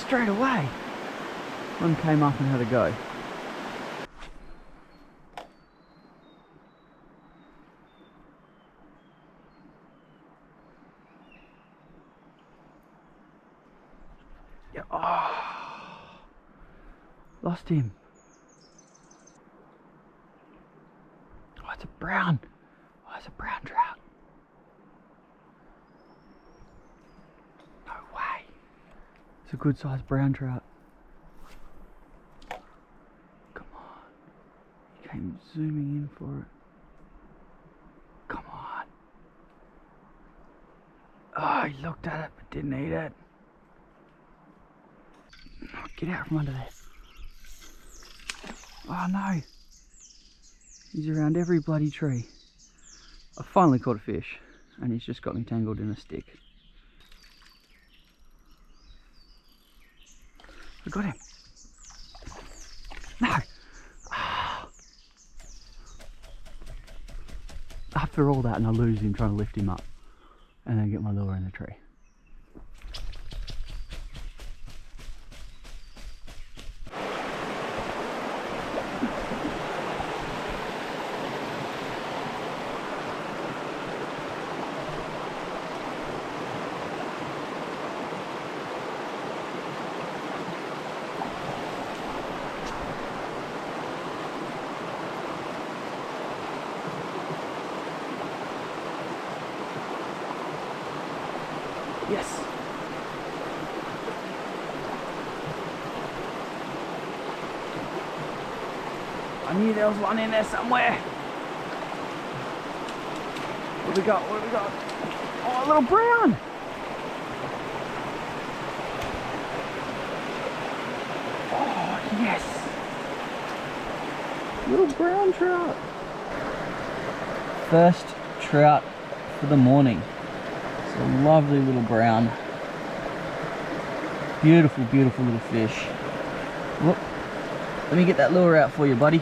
straight away. One came up and had a go. Yeah, oh, lost him. Oh, it's a brown. Oh, it's a brown trout. No way. It's a good sized brown trout. Come on. He came zooming in for it. Come on. Oh, he looked at it but didn't eat it. Oh, get out from under there. Oh no. He's around every bloody tree. I finally caught a fish and he's just got me tangled in a stick. I got him. No. Oh. After all that and I lose him trying to lift him up and then get my lure in the tree. Yes. I knew there was one in there somewhere. What do we got? What do we got? Oh, a little brown. Oh, yes. Little brown trout. First trout for the morning. It's a lovely little brown. Beautiful, beautiful little fish. Whoop. Let me get that lure out for you, buddy.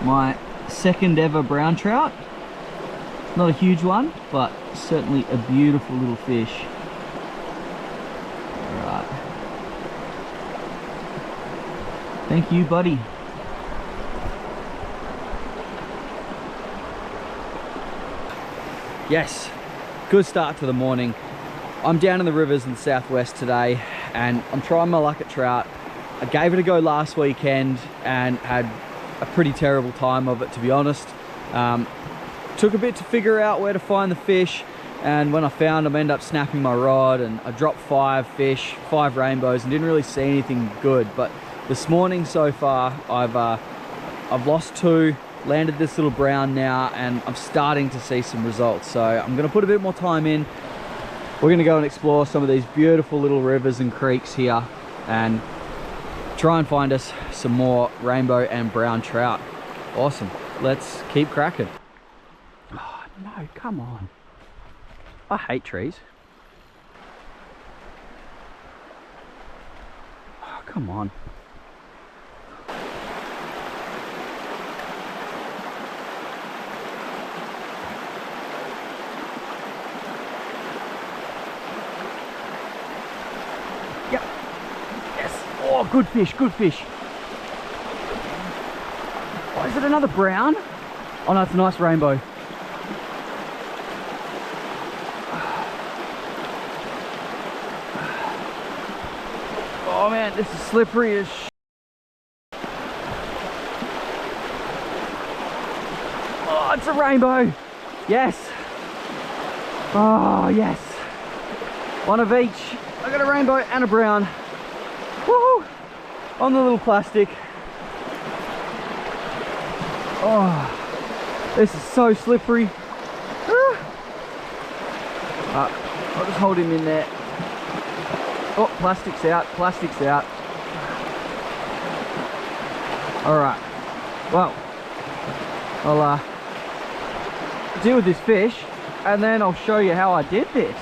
My second ever brown trout. Not a huge one, but certainly a beautiful little fish. Alright. Thank you, buddy. Yes, good start to the morning. I'm down in the rivers in the southwest today and I'm trying my luck at trout. I gave it a go last weekend and had a pretty terrible time of it, to be honest. Took a bit to figure out where to find the fish, and when I found them, I ended up snapping my rod and I dropped 5 fish, 5 rainbows, and didn't really see anything good. But this morning so far, I've lost 2, landed this little brown now, and I'm starting to see some results. So I'm gonna put a bit more time in. We're gonna go and explore some of these beautiful little rivers and creeks here and try and find us some more rainbow and brown trout. Awesome, let's keep cracking. Oh no, come on. I hate trees. Oh, come on. Yep. Yes. Oh, good fish, good fish. Oh, is it another brown? Oh no, it's a nice rainbow. Oh man, this is slippery as sh. Oh, it's a rainbow. Yes. Oh, yes. One of each. I got a rainbow and a brown. Woohoo! On the little plastic. Oh, this is so slippery. I'll just hold him in there. Oh, plastic's out, plastic's out. Alright, well, I'll deal with this fish and then I'll show you how I did this.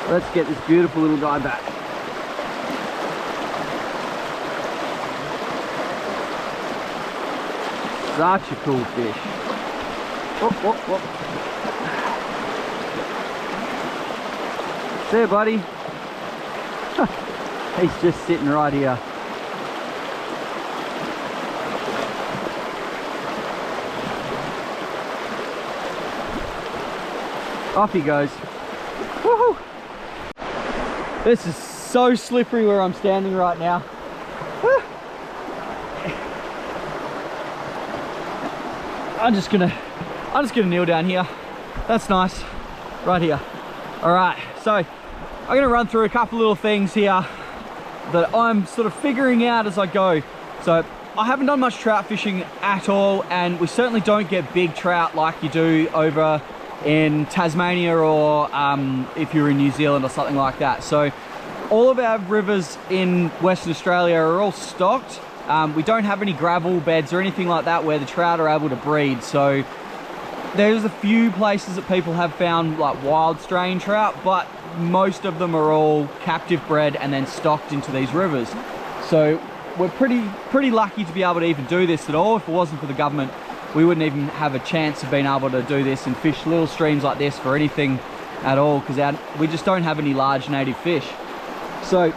Let's get this beautiful little guy back. Such a cool fish. Whoop, whoop, whoop. There, buddy. He's just sitting right here. Off he goes. Woohoo! This is so slippery where I'm standing right now. I'm just gonna kneel down here. That's nice. Right here. Alright, so I'm gonna run through a couple little things here that I'm sort of figuring out as I go. So I haven't done much trout fishing at all, and we certainly don't get big trout like you do over in Tasmania or if you're in New Zealand or something like that. So all of our rivers in Western Australia are all stocked. We don't have any gravel beds or anything like that where the trout are able to breed. So there's a few places that people have found like wild strain trout, but most of them are all captive bred and then stocked into these rivers. So we're pretty lucky to be able to even do this at all. If it wasn't for the government, we wouldn't even have a chance of being able to do this and fish little streams like this for anything at all, because we just don't have any large native fish. So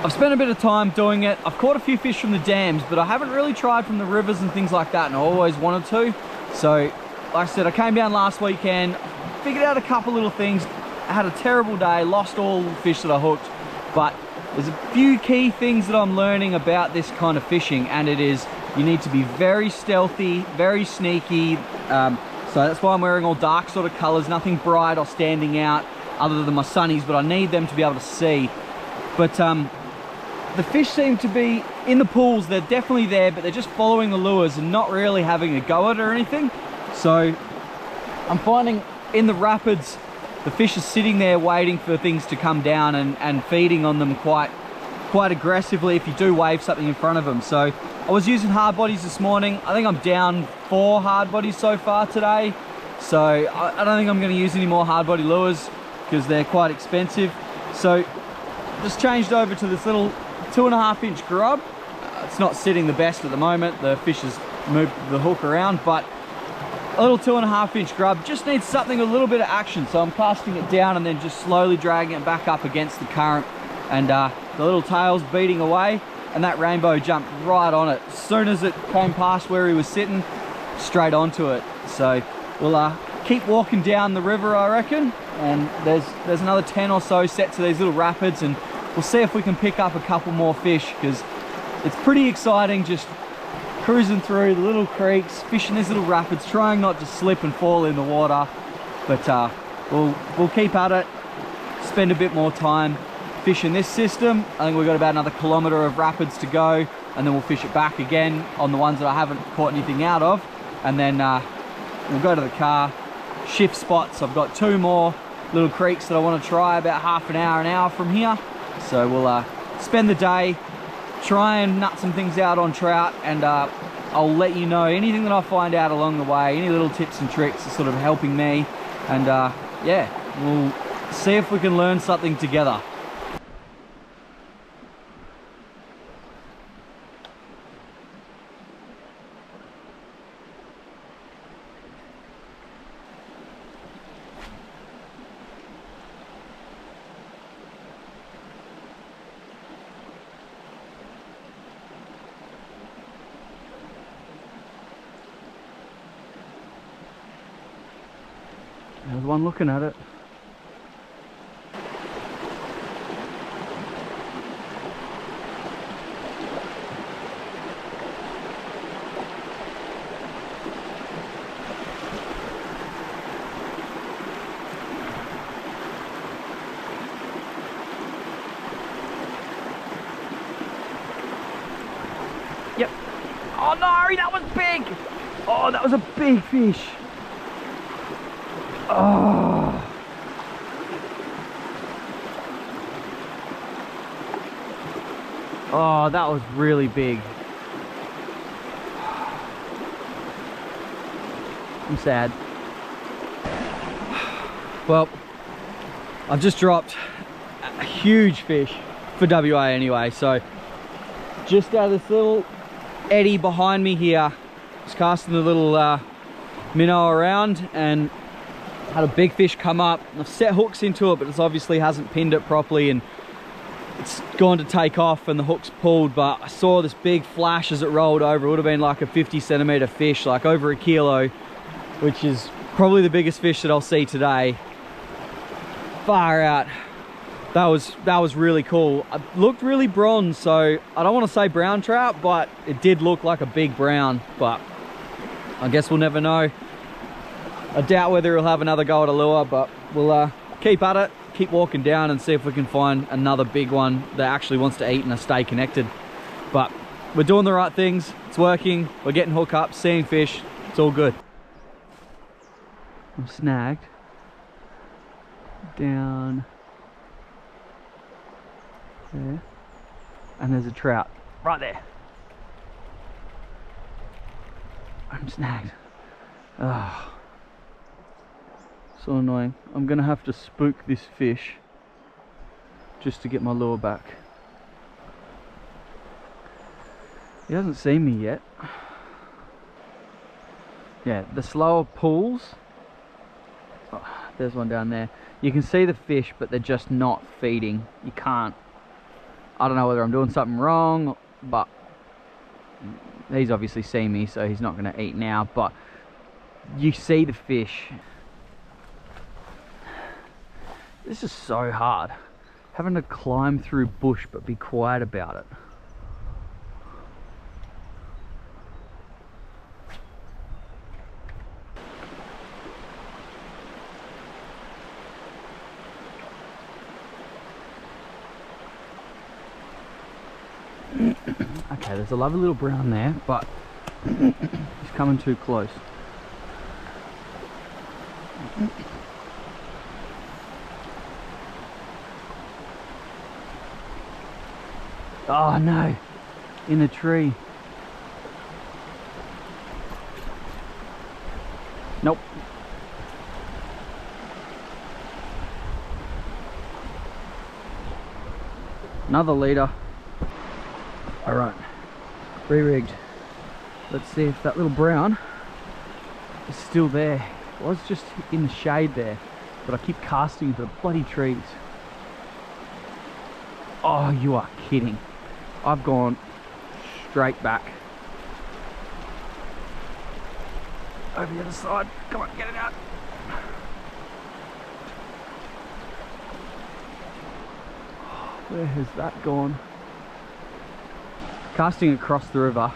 I've spent a bit of time doing it. I've caught a few fish from the dams, but I haven't really tried from the rivers and things like that, and I always wanted to. So like I said, I came down last weekend, figured out a couple little things. I had a terrible day, lost all the fish that I hooked, but there's a few key things that I'm learning about this kind of fishing, and it is you need to be very stealthy, very sneaky. So that's why I'm wearing all dark sort of colors, nothing bright or standing out other than my sunnies, but I need them to be able to see. But the fish seem to be in the pools. They're definitely there, but they're just following the lures and not really having a go at it or anything. So I'm finding in the rapids, the fish are sitting there waiting for things to come down and feeding on them quite aggressively if you do wave something in front of them. So I was using hard bodies this morning. I think I'm down 4 hard bodies so far today. So I don't think I'm going to use any more hard body lures because they're quite expensive. So just changed over to this little 2.5 inch grub. It's not sitting the best at the moment. The fish has moved the hook around, but a little 2.5 inch grub just needs something, a little bit of action. So I'm casting it down and then just slowly dragging it back up against the current, and the little tail's beating away, and that rainbow jumped right on it. As soon as it came past where he was sitting, straight onto it. So we'll keep walking down the river, I reckon, and there's another 10 or so set to these little rapids, and we'll see if we can pick up a couple more fish, because it's pretty exciting just cruising through the little creeks, fishing these little rapids, trying not to slip and fall in the water. But we'll keep at it, spend a bit more time fishing this system. I think we've got about another kilometre of rapids to go, and then we'll fish it back again on the ones that I haven't caught anything out of, and then we'll go to the car, shift spots. I've got 2 more little creeks that I want to try about half an hour from here. So we'll spend the day, try and nut some things out on trout, and I'll let you know anything that I find out along the way, any little tips and tricks are sort of helping me, and yeah, we'll see if we can learn something together. There's one looking at it. Yep. Oh no, that was big! Oh, that was a big fish. Oh. Oh, that was really big. I'm sad. Well, I've just dropped a huge fish for WA anyway. So just out of this little eddy behind me here, was casting the little minnow around and had a big fish come up. I've set hooks into it, but it obviously hasn't pinned it properly and it's gone to take off and the hook's pulled, but I saw this big flash as it rolled over. It would have been like a 50-centimeter fish, like over a kilo, which is probably the biggest fish that I'll see today. Far out. That was really cool. It looked really bronze, so I don't want to say brown trout, but it did look like a big brown, but I guess we'll never know. I doubt whether he'll have another go at a lure, but we'll keep at it, keep walking down and see if we can find another big one that actually wants to eat and stay connected. But we're doing the right things, it's working, we're getting hook up, seeing fish, it's all good. I'm snagged down there, and there's a trout right there. I'm snagged. Oh, so annoying. I'm gonna have to spook this fish just to get my lure back. He hasn't seen me yet. Yeah, the slower pulls. Oh, there's one down there. You can see the fish, but they're just not feeding. You can't. I don't know whether I'm doing something wrong, but he's obviously seen me, so he's not going to eat now, but you see the fish. This is so hard. Having to climb through bush, but be quiet about it. Okay, there's a lovely little brown there, but he's coming too close. Oh no, in the tree. Nope. Another leader. All right, re-rigged. Let's see if that little brown is still there. It was just in the shade there, but I keep casting into the bloody trees. Oh, you are kidding. I've gone straight back. Over the other side. Come on, get it out. Where has that gone? Casting across the river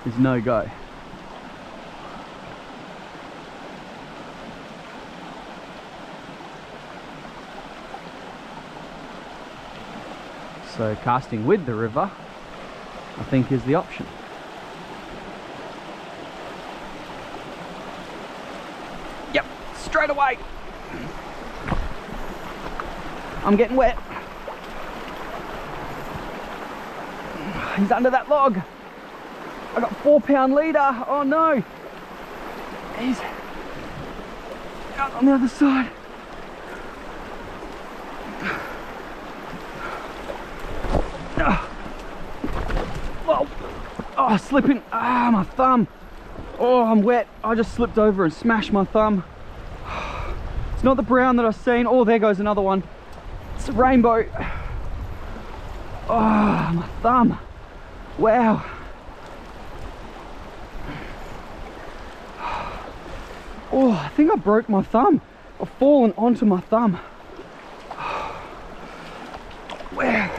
is no go. So casting with the river, I think, is the option. Yep, straight away. I'm getting wet. He's under that log. I got 4-pound leader. Oh no. He's out on the other side. Whoa. Oh, slipping. Ah, my thumb. Oh, I'm wet. I just slipped over and smashed my thumb. It's not the brown that I've seen. Oh, there goes another one. It's a rainbow. Oh, my thumb. Wow. Oh, I think I broke my thumb. I've fallen onto my thumb. Wow.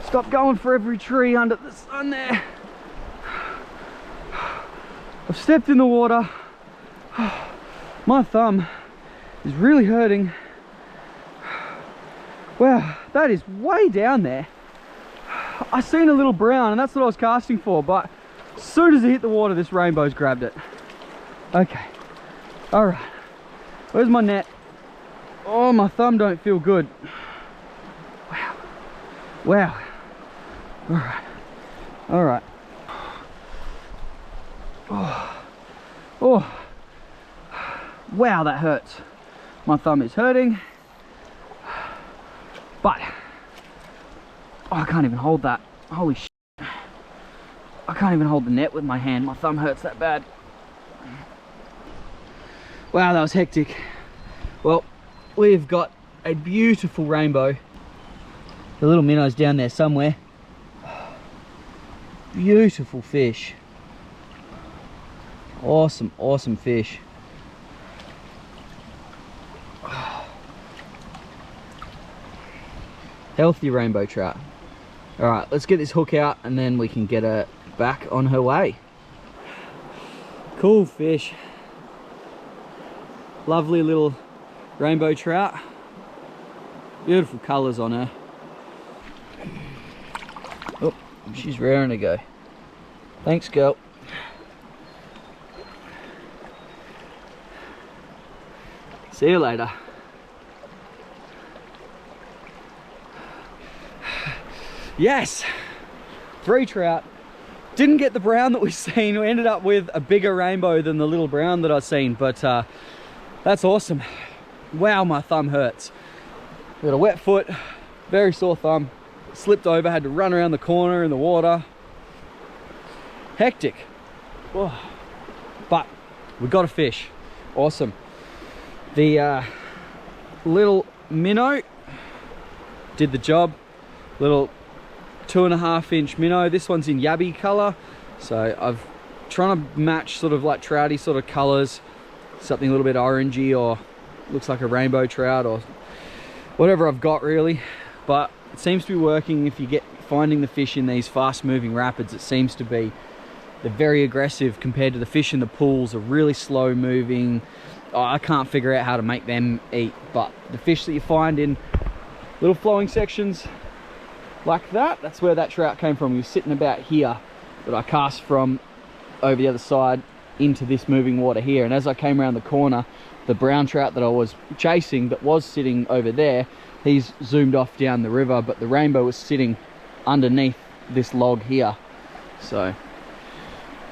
Stop going for every tree under the sun there. I've stepped in the water. My thumb is really hurting. Wow, that is way down there. I seen a little brown and that's what I was casting for, but as soon as it hit the water, this rainbow's grabbed it. Okay, all right, where's my net? Oh, my thumb don't feel good. Wow, wow, all right. Oh, wow, that hurts. My thumb is hurting, but oh, I can't even hold that. Holy shit. I can't even hold the net with my hand. My thumb hurts that bad. Wow, that was hectic. Well, we've got a beautiful rainbow. The little minnow's down there somewhere. Beautiful fish. Awesome, awesome fish. Healthy rainbow trout. All right, let's get this hook out and then we can get her back on her way. Cool fish. Lovely little rainbow trout. Beautiful colors on her. Oh, she's raring to go. Thanks, girl. See you later. Yes, 3 trout. Didn't get the brown that we've seen. We ended up with a bigger rainbow than the little brown that I've seen, but that's awesome. Wow, my thumb hurts. Got a wet foot, very sore thumb. Slipped over, had to run around the corner in the water. Hectic. Oh. But we got a fish. Awesome. The little minnow did the job. Little 2.5 inch minnow. This one's in yabby color, so I've trying to match sort of like trouty sort of colors, something a little bit orangey or looks like a rainbow trout or whatever I've got really. But it seems to be working. If you get finding the fish in these fast moving rapids, it seems to be they're very aggressive compared to the fish in the pools are really slow moving. I can't figure out how to make them eat, but the fish that you find in little flowing sections like that, that's where that trout came from. He was sitting about here, but I cast from over the other side into this moving water here, and as I came around the corner, the brown trout that I was chasing that was sitting over there, he's zoomed off down the river, but the rainbow was sitting underneath this log here. So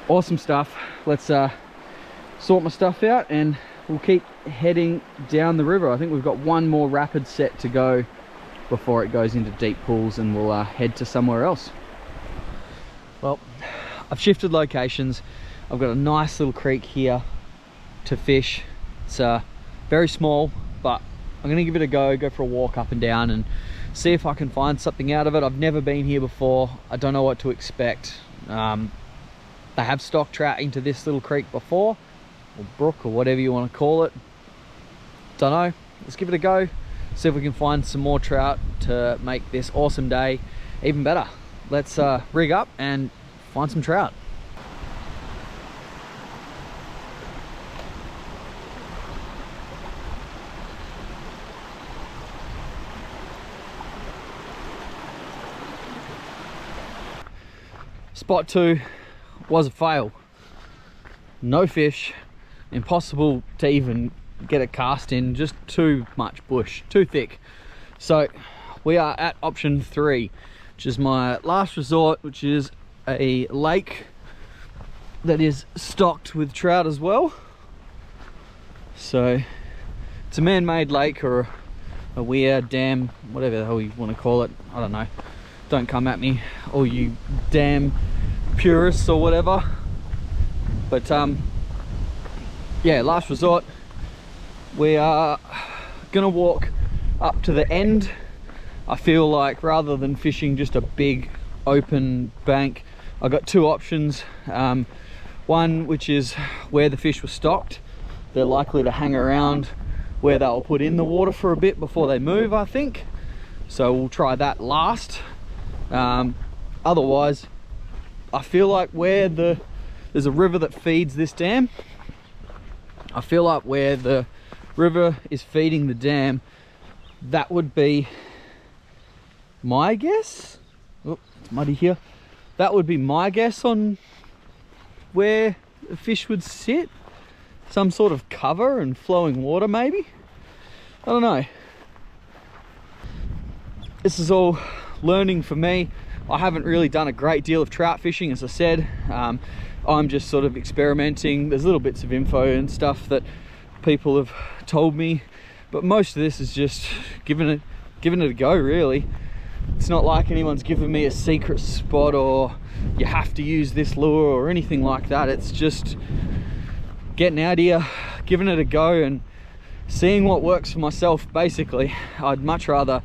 awesome stuff. Let's sort my stuff out and we'll keep heading down the river. I think we've got one more rapid set to go before it goes into deep pools, and we'll head to somewhere else. Well, I've shifted locations. I've got a nice little creek here to fish. It's very small, but I'm gonna give it a go for a walk up and down and see if I can find something out of it. I've never been here before. I don't know what to expect. They have stocked trout into this little creek before, or brook, or whatever you want to call it. Don't know. Let's give it a go. See if we can find some more trout to make this awesome day even better. Let's rig up and find some trout. Spot 2 was a fail. No fish, impossible to even get a cast in, just too much bush, too thick. So we are at option 3, which is my last resort, which is a lake that is stocked with trout as well. So it's a man-made lake or a weir, dam, whatever the hell you want to call it. I don't know. Don't come at me, all you dam purists or whatever. But yeah, last resort. We are gonna walk up to the end. I feel like rather than fishing just a big open bank, I've got 2 options. One which is where the fish were stocked. They're likely to hang around where they'll put in the water for a bit before they move, I think. So we'll try that last. Otherwise, I feel like where there's a river that feeds this dam. I feel like where the river is feeding the dam, that would be my guess. Oh, it's muddy here. That would be my guess on where the fish would sit. Some sort of cover and flowing water maybe. I don't know. This is all learning for me. I haven't really done a great deal of trout fishing, as I said. I'm just sort of experimenting. There's little bits of info and stuff that people have told me, but most of this is just giving it a go really. It's not like anyone's given me a secret spot or you have to use this lure or anything like that. It's just getting out here, giving it a go and seeing what works for myself. Basically, I'd much rather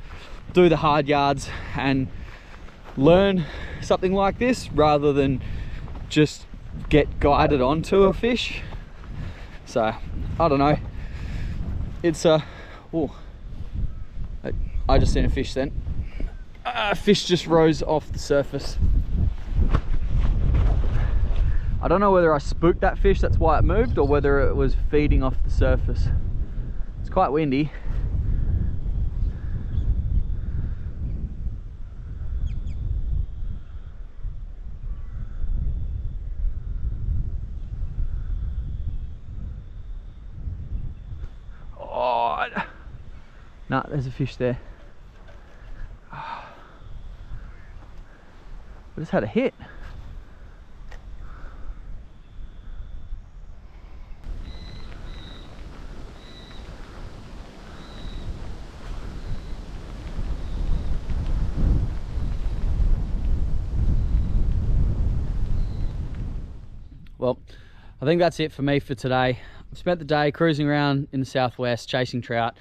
do the hard yards and learn something like this rather than just get guided onto a fish. So I don't know, it's oh, I just seen a fish then. Fish just rose off the surface. I don't know whether I spooked that fish, that's why it moved, or whether it was feeding off the surface. It's quite windy. Oh, no, there's a fish there. I just had a hit. Well, I think that's it for me for today. I've spent the day cruising around in the southwest, chasing trout,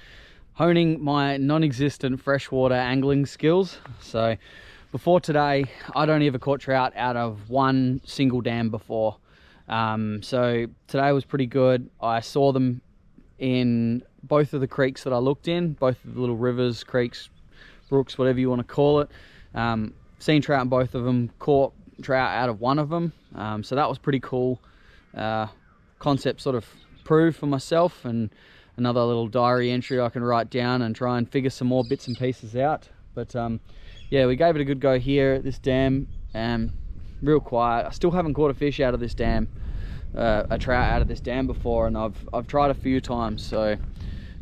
honing my non-existent freshwater angling skills. So before today, I'd only ever caught trout out of one single dam before. So today was pretty good. I saw them in both of the creeks that I looked in, both of the little rivers, creeks, brooks, whatever you want to call it. Seen trout in both of them, caught trout out of one of them. So that was pretty cool. Concept sort of proved for myself, and another little diary entry I can write down and try and figure some more bits and pieces out. But yeah, we gave it a good go here at this dam. Real quiet. I still haven't caught a fish out of this dam, a trout out of this dam before, and I've tried a few times. So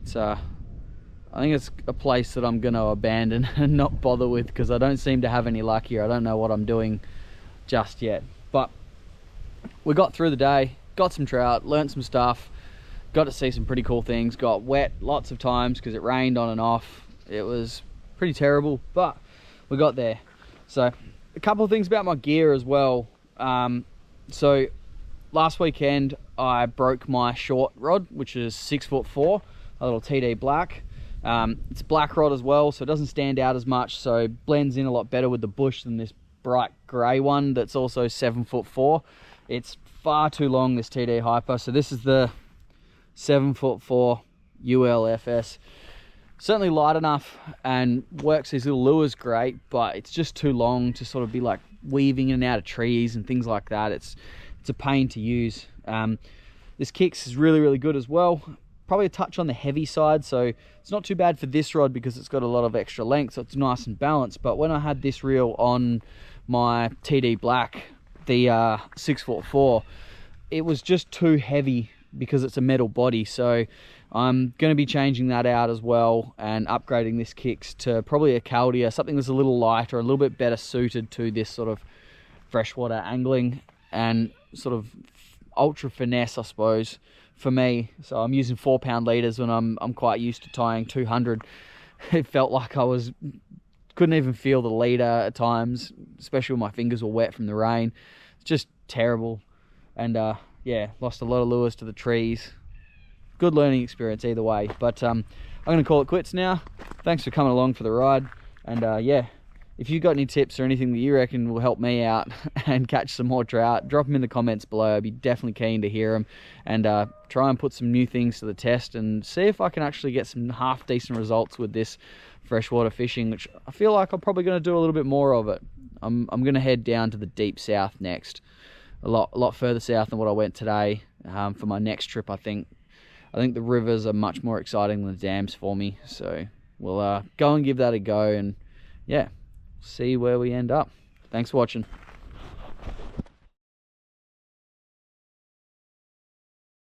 it's I think it's a place that I'm gonna abandon and not bother with, because I don't seem to have any luck here. I don't know what I'm doing just yet. But we got through the day, got some trout, learned some stuff, got to see some pretty cool things, got wet lots of times because it rained on and off. It was pretty terrible, but we got there. So a couple of things about my gear as well. So last weekend I broke my short rod, which is 6'4", a little TD black. It's black rod as well, so it doesn't stand out as much, so blends in a lot better with the bush than this bright grey one that's also 7'4". It's far too long, this TD hyper. So this is the 7'4" ULFS. Certainly light enough and works these little lures great, but it's just too long to sort of be like weaving in and out of trees and things like that. It's a pain to use. This kicks is really good as well. Probably a touch on the heavy side, so it's not too bad for this rod because it's got a lot of extra length, so it's nice and balanced. But when I had this reel on my TD black, the 6'4", it was just too heavy because it's a metal body. So I'm going to be changing that out as well and upgrading this kicks to probably a Caldia, something that's a little lighter, a little bit better suited to this sort of freshwater angling and sort of ultra finesse, I suppose, for me. So I'm using 4-pound leaders when I'm quite used to tying 200. It felt like I couldn't even feel the leader at times, especially when my fingers were wet from the rain. It's just terrible. And yeah, lost a lot of lures to the trees. Good learning experience either way. But I'm going to call it quits now. Thanks for coming along for the ride. And yeah, if you've got any tips or anything that you reckon will help me out and catch some more trout, drop them in the comments below. I'd be definitely keen to hear them, and try and put some new things to the test and see if I can actually get some half decent results with this freshwater fishing, which I feel like I'm probably going to do a little bit more of it. I'm going to head down to the deep south next, a lot further south than what I went today, for my next trip. I think the rivers are much more exciting than the dams for me, so we'll go and give that a go, and yeah, see where we end up. Thanks for watching.